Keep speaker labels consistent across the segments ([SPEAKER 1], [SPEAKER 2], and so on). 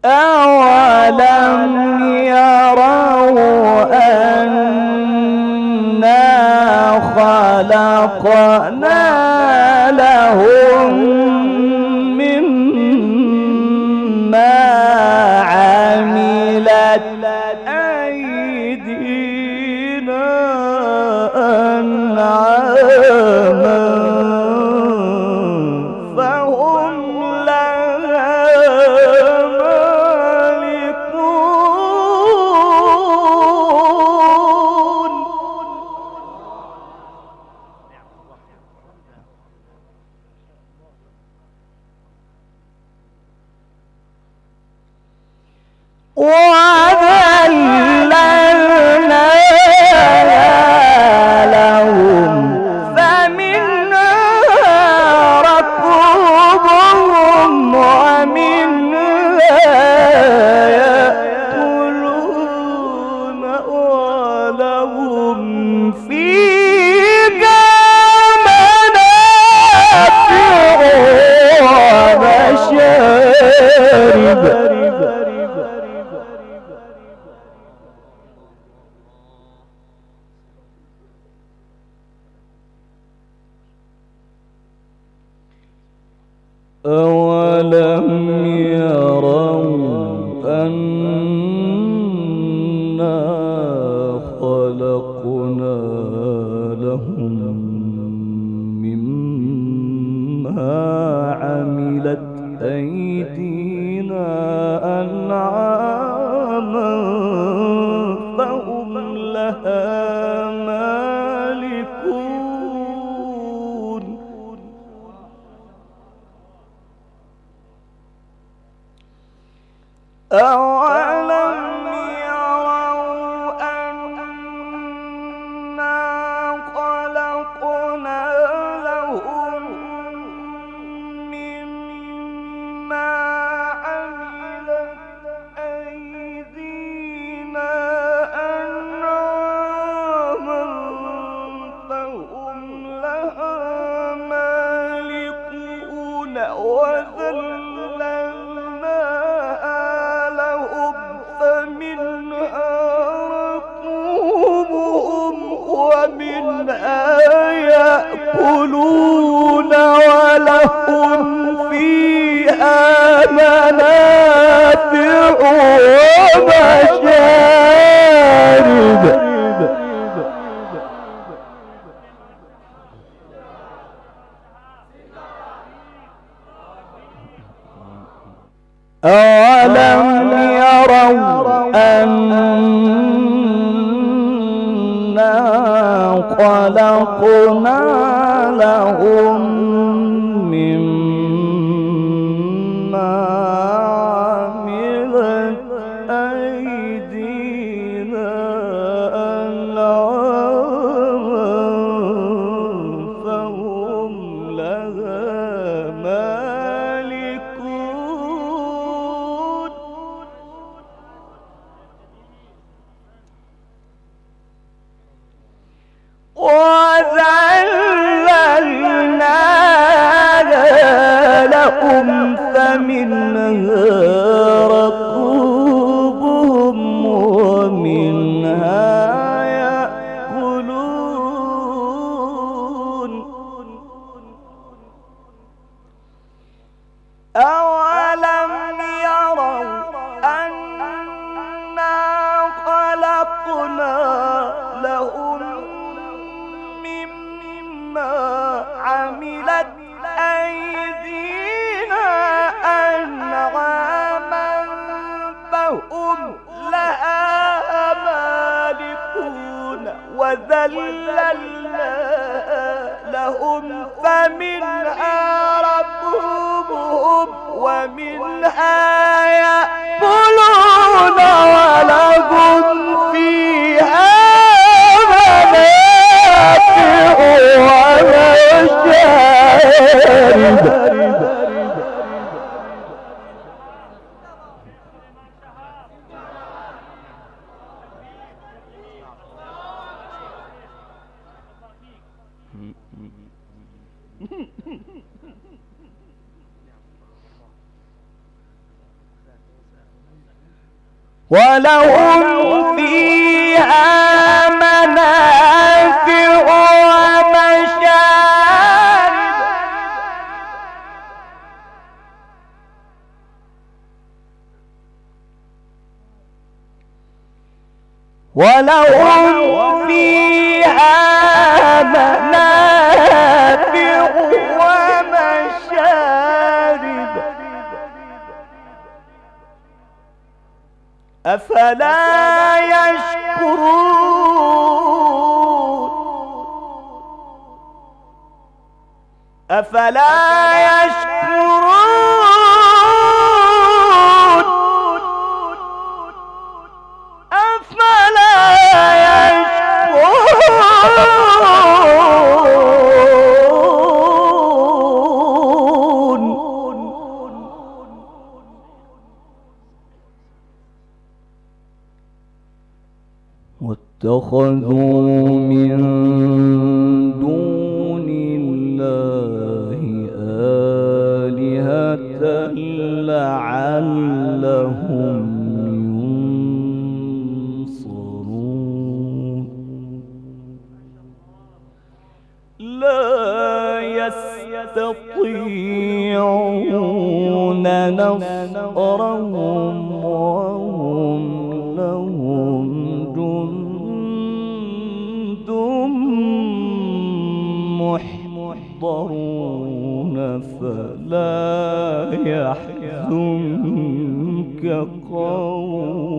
[SPEAKER 1] أولم يروا أنا خلقنا لهم مما عملت أيدينا أنعاما فهم لها مالكون. وذللناها لهم فمنها ركوبهم ومنها يأكلون ولهم فيها منافع ومشارب. أولم يروا أنا خلقنا لهم مما عملت أيدينا أنعاما فهم لها مالكون. أولم يروا أنا خلقنا لهم مما عملت أيدينا أنعاما فهم لها مالكون وذللناها لهم فمنها ركوبهم ومنها يأكلون ولهم فيها منافع ومشارب. أولم يروا أنا خلقنا لهم مما عملت أيدينا أنعاما فهم لها مالكون. وذللناها لهم فمنها ركوبهم ومنها يأكلون. أولم يروا أنا خلقنا لهم مما عملت أيدينا أنعاما فهم لها مالكون وذللنا لهم فمنها ركوبهم ومنها يأكلون ولهم فيها منافع ومشارب. ولهم فيها منافع ومشارب ولهم فيها منافع ومشارب أفلا يشكرون أفلا يشكرون أفلا يشكرون واتخذوا من دون الله آلهة لعلهم ينصرون لا يستطيعون نصرهم وهم لهم جند محضرون فلا يحزنك قولهم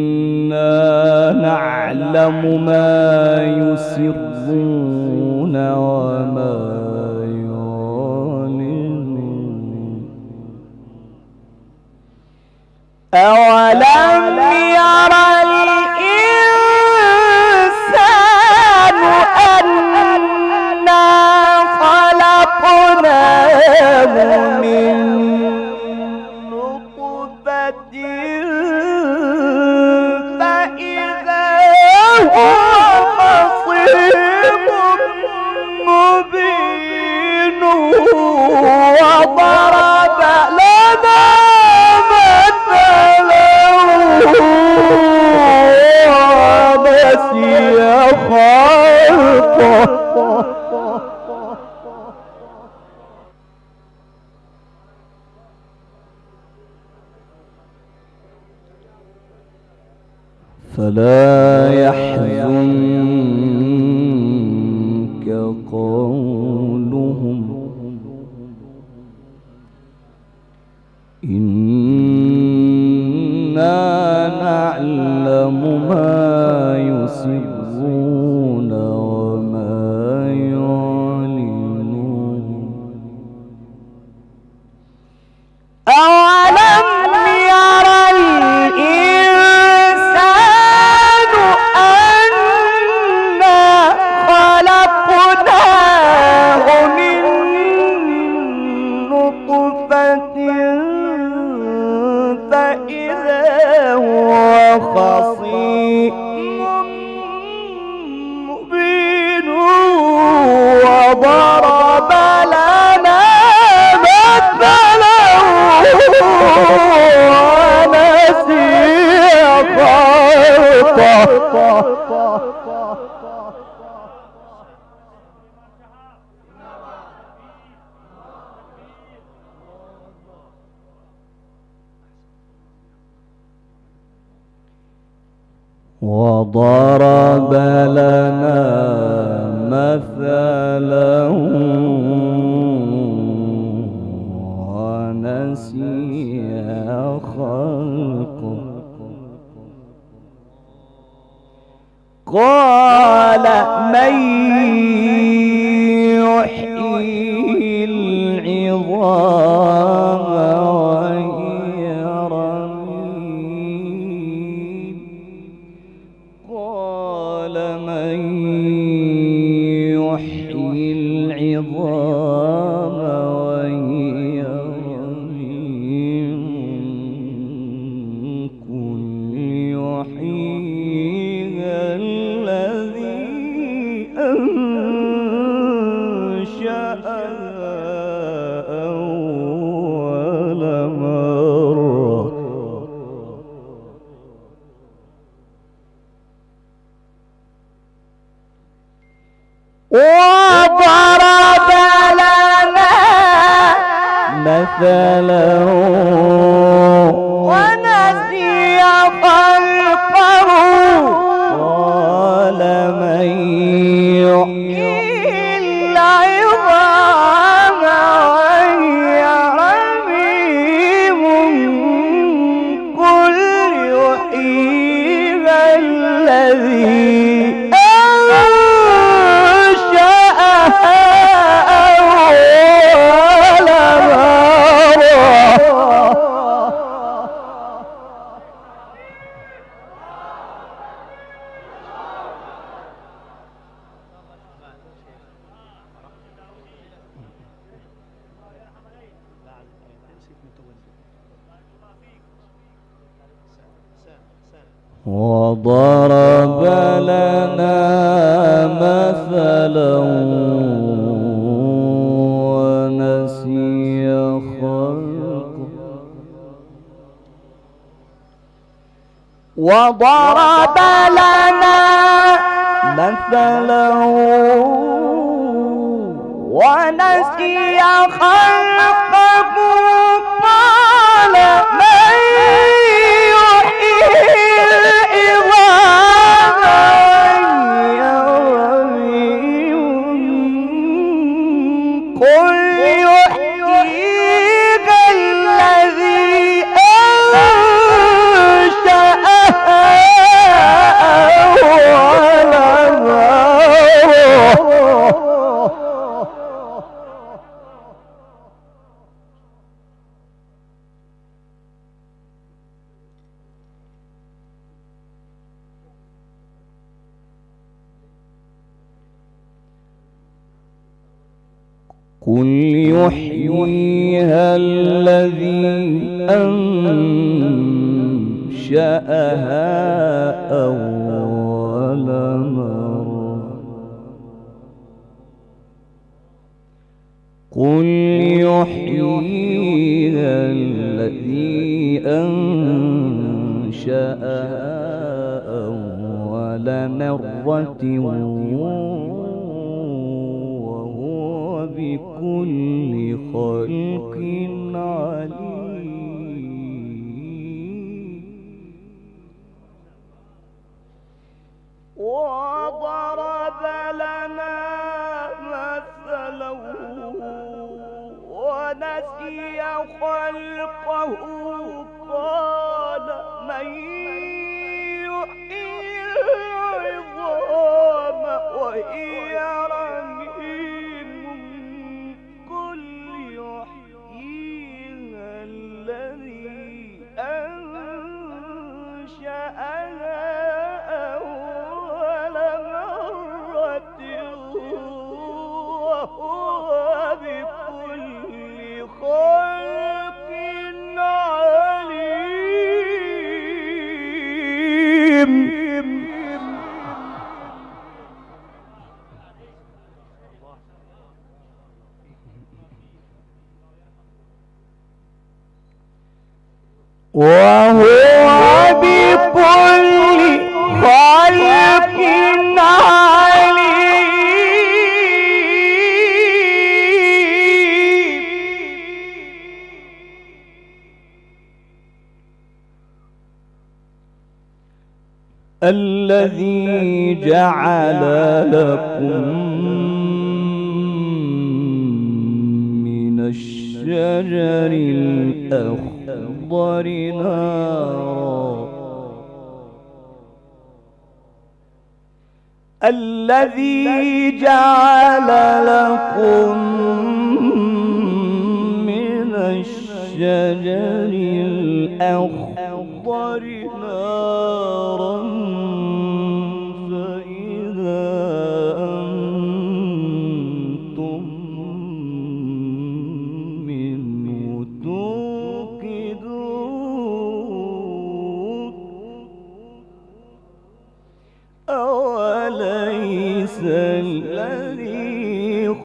[SPEAKER 1] إنا نعلم ما يسرون وما يعلنون أولم يرى الإنسان أنا خلقناه من نطفة فإذا هو خصيم مبين وضرب لنا ونسي خلقه فلا يحزنك قولهم إنا نعلم ما يسرون وما يعلنون أولم يرى الإنسان أنا خلقناه من نطفة فإذا هو خصيم مبين وضرب لنا مثلا ونسي خلقه وضرب لنا مثلا ونسي خلقه قال من يحيي العظام وهي رميم قال من يحيي العظام وهي رميم قل يحييها الذي أنشأها أول مثله ونسي خلقه قال من يحيي العظام وهي رميم قل يحييها الذي وضرب لنا مثلا ونسي خلقه وضرب لنا مثلا ونسي خلقه قال من قل يحييها الذي أنشأها أول مرة قل يحييها الذي أنشأها أول مرة بكل خلق عليم وضرب لنا مثلا ونسي خلقه قال من يحيي العظام وهي وهو بكل خلق عليم الذي جعل لكم من الشجر الأخضر نارا الذي جعل لكم